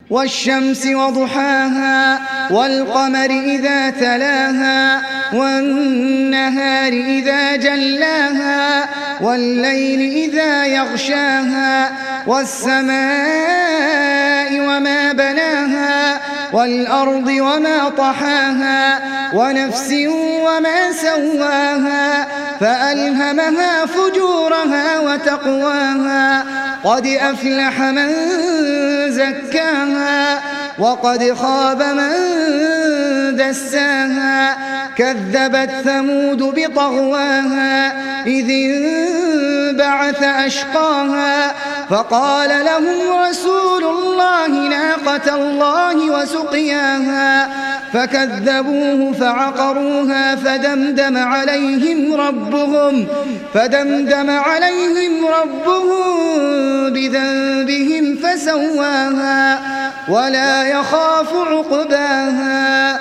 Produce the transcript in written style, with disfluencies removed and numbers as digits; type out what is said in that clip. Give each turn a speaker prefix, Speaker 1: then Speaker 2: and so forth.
Speaker 1: والشمس وضحاها والقمر إذا تلاها والنهار إذا جلاها والليل إذا يغشاها والسماء وما بناها والأرض وما طحاها ونفس وما سواها فألهمها فجورها وتقواها قد أفلح من زكاها وقد خاب من دساها كذبت ثمود بطغواها إذ انبعث أشقاها فقال لهم رسول الله ناقة الله وسقياها فكذبوه فعقروها فدمدم عليهم ربهم بذنبهم فسواها ولا يخاف عقباها